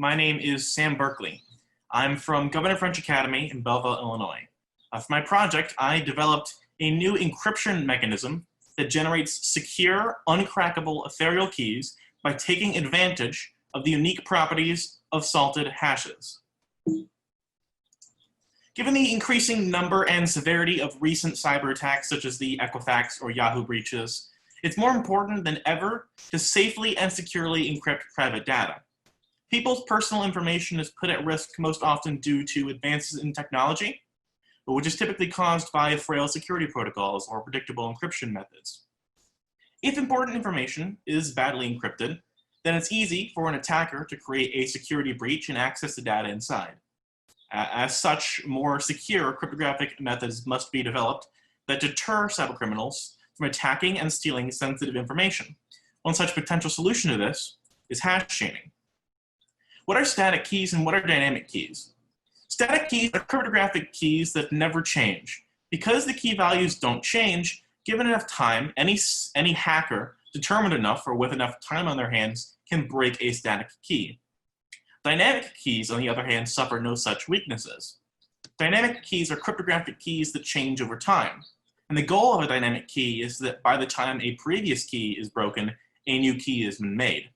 My name is Sam Berkley. I'm from Governor French Academy in Belleville, Illinois. For my project, I developed a new encryption mechanism that generates secure, uncrackable ethereal keys by taking advantage of the unique properties of salted hashes. Given the increasing number and severity of recent cyber attacks such as the Equifax or Yahoo breaches, it's more important than ever to safely and securely encrypt private data. People's personal information is put at risk most often due to advances in technology, which is typically caused by frail security protocols or predictable encryption methods. If important information is badly encrypted, then it's easy for an attacker to create a security breach and access the data inside. As such, more secure cryptographic methods must be developed that deter cybercriminals from attacking and stealing sensitive information. One such potential solution to this is hash chaining. What are static keys and what are dynamic keys? Static keys are cryptographic keys that never change. Because the key values don't change, given enough time, any hacker determined enough or with enough time on their hands can break a static key. Dynamic keys, on the other hand, suffer no such weaknesses. Dynamic keys are cryptographic keys that change over time. And the goal of a dynamic key is that by the time a previous key is broken, a new key has been made.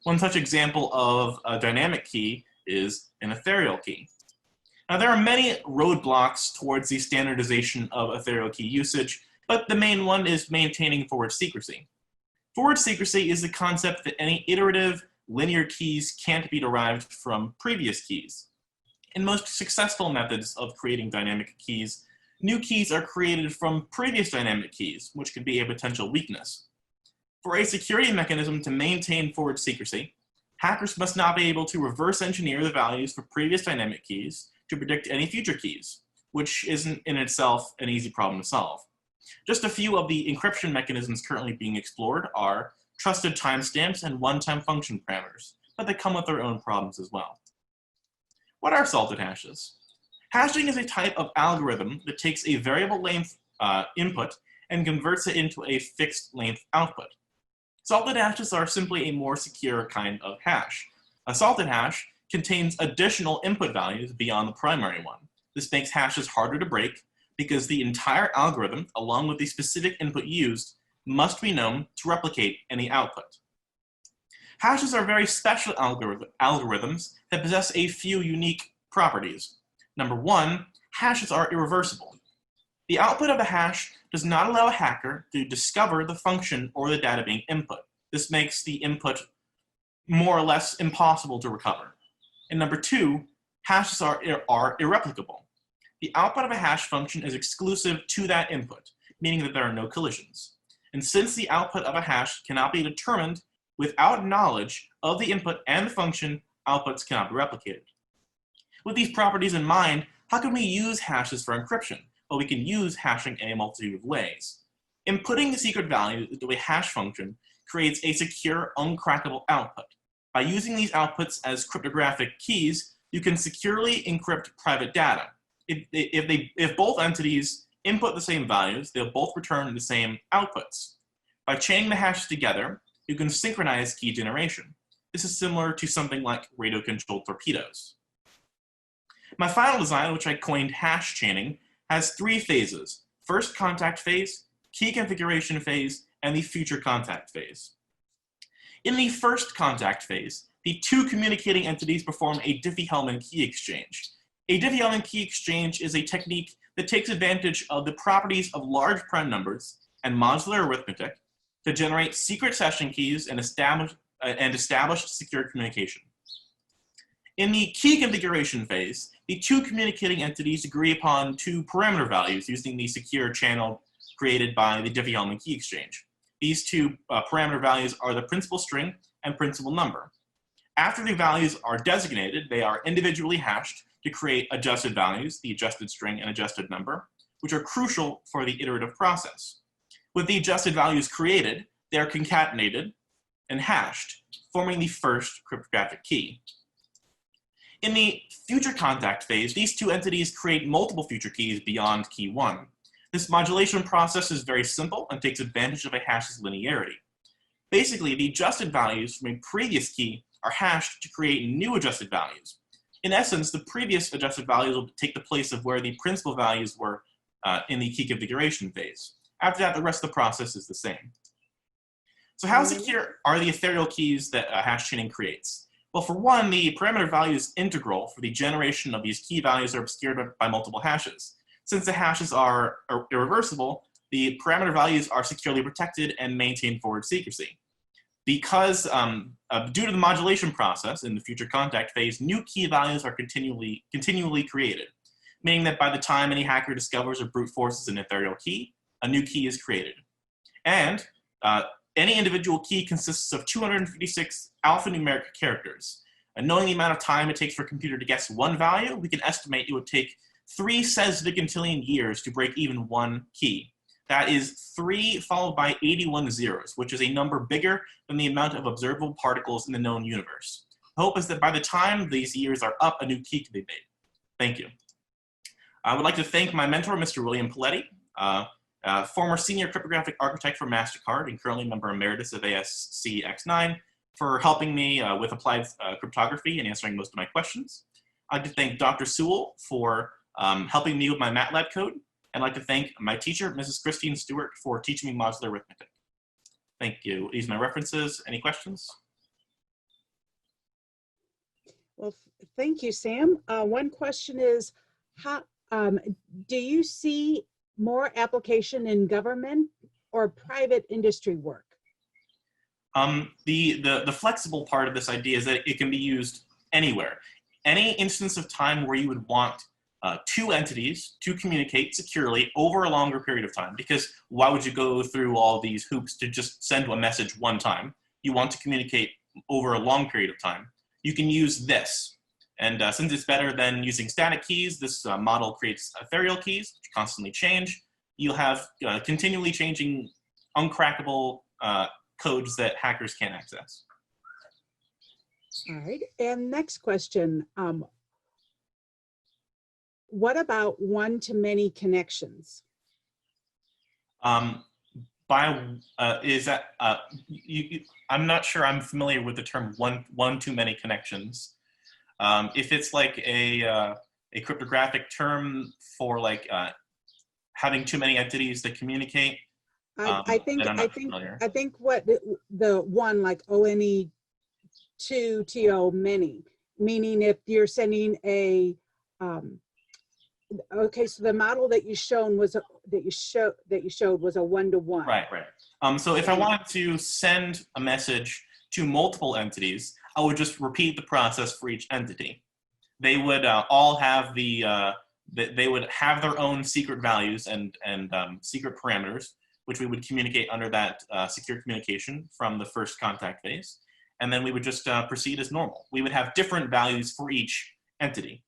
One such example of a dynamic key is an ethereal key. Now, there are many roadblocks towards the standardization of ethereal key usage, but the main one is maintaining forward secrecy. Forward secrecy is the concept that any iterative linear keys can't be derived from previous keys. In most successful methods of creating dynamic keys, new keys are created from previous dynamic keys, which could be a potential weakness. For a security mechanism to maintain forward secrecy, hackers must not be able to reverse engineer the values for previous dynamic keys to predict any future keys, which isn't in itself an easy problem to solve. Just a few of the encryption mechanisms currently being explored are trusted timestamps and one-time function parameters, but they come with their own problems as well. What are salted hashes? Hashing is a type of algorithm that takes a variable length input and converts it into a fixed length output. Salted hashes are simply a more secure kind of hash. A salted hash contains additional input values beyond the primary one. This makes hashes harder to break because the entire algorithm, along with the specific input used, must be known to replicate any output. Hashes are very special algorithms that possess a few unique properties. Number one, hashes are irreversible. The output of a hash does not allow a hacker to discover the function or the data being input. This makes the input more or less impossible to recover. And number two, hashes are irreplicable. The output of a hash function is exclusive to that input, meaning that there are no collisions. And since the output of a hash cannot be determined without knowledge of the input and the function, outputs cannot be replicated. With these properties in mind, how can we use hashes for encryption? Well, we can use hashing in a multitude of ways. Inputting the secret value into a hash function creates a secure, uncrackable output. By using these outputs as cryptographic keys, you can securely encrypt private data. If both entities input the same values, they'll both return the same outputs. By chaining the hashes together, you can synchronize key generation. This is similar to something like radio-controlled torpedoes. My final design, which I coined hash chaining, has three phases: first contact phase, key configuration phase, and the future contact phase. In the first contact phase, the two communicating entities perform a Diffie-Hellman key exchange. A Diffie-Hellman key exchange is a technique that takes advantage of the properties of large prime numbers and modular arithmetic to generate secret session keys and establish secure communication. In the key configuration phase, the two communicating entities agree upon two parameter values using the secure channel created by the Diffie-Hellman key exchange. These two parameter values are the principal string and principal number. After the values are designated, they are individually hashed to create adjusted values, the adjusted string and adjusted number, which are crucial for the iterative process. With the adjusted values created, they are concatenated and hashed, forming the first cryptographic key. In the future contact phase, these two entities create multiple future keys beyond key 1. This modulation process is very simple and takes advantage of a hash's linearity. Basically, the adjusted values from a previous key are hashed to create new adjusted values. In essence, the previous adjusted values will take the place of where the principal values were in the key configuration phase. After that, the rest of the process is the same. So how secure are the Ethereal keys that hash chaining creates? Well, for one, the parameter value is integral for the generation of these key values that are obscured by multiple hashes. Since the hashes are irreversible, the parameter values are securely protected and maintain forward secrecy. Because due to the modulation process in the future contact phase, new key values are continually created, meaning that by the time any hacker discovers or brute forces an Ethereal key, a new key is created. And any individual key consists of 256 alphanumeric characters. And knowing the amount of time it takes for a computer to guess one value, we can estimate it would take 3 sesquicentillion years to break even one key. That is 3 followed by 81 zeros, which is a number bigger than the amount of observable particles in the known universe. The hope is that by the time these years are up, a new key can be made. Thank you. I would like to thank my mentor, Mr. William Paletti, former senior cryptographic architect for MasterCard and currently member emeritus of ASC X9, for helping me with applied cryptography and answering most of my questions. I'd like to thank Dr. Sewell for helping me with my MATLAB code. I'd like to thank my teacher, Mrs. Christine Stewart, for teaching me modular arithmetic. Thank you. These are my references. Any questions? Well, thank you, Sam. One question is, how do you see more application in government or private industry work? The flexible part of this idea is that it can be used anywhere. Any instance of time where you would want 2 entities to communicate securely over a longer period of time, because why would you go through all these hoops to just send a message one time? You want to communicate over a long period of time. You can use this. And since it's better than using static keys, this model creates ethereal keys, which constantly change. You'll have continually changing, uncrackable codes that hackers can't access. All right, and next question. What about one-to-many connections? I'm not sure I'm familiar with the term one-to-many connections. If it's like a cryptographic term for like having too many entities that communicate, I think what the one, like ONE 2 TO many, meaning if you're sending a okay, so the model that you showed was a one-to-one. Right. So if I wanted to send a message to multiple entities, I would just repeat the process for each entity. They would all have they would have their own secret values and secret parameters, which we would communicate under that secure communication from the first contact phase. And then we would just proceed as normal. We would have different values for each entity.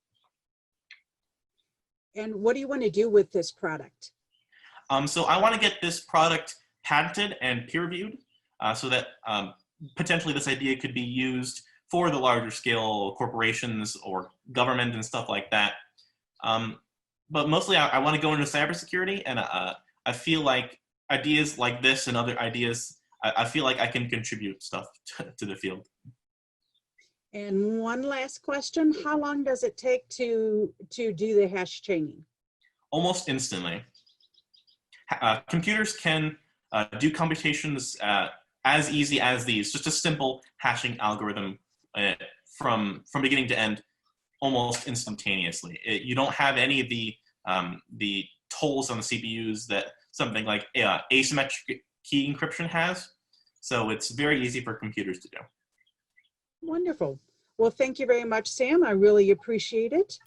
And what do you want to do with this product? So I want to get this product patented and peer-reviewed so that potentially this idea could be used for the larger scale corporations or government and stuff like that. But mostly I want to go into cybersecurity, and I feel like ideas like this and other ideas, I feel like I can contribute stuff to the field. And one last question, how long does it take to do the hash chaining? Almost instantly. Computers can do computations as easy as these, just a simple hashing algorithm from beginning to end, almost instantaneously. You don't have any of the tolls on the CPUs that something like asymmetric key encryption has. So it's very easy for computers to do. Wonderful. Well, thank you very much, Sam. I really appreciate it.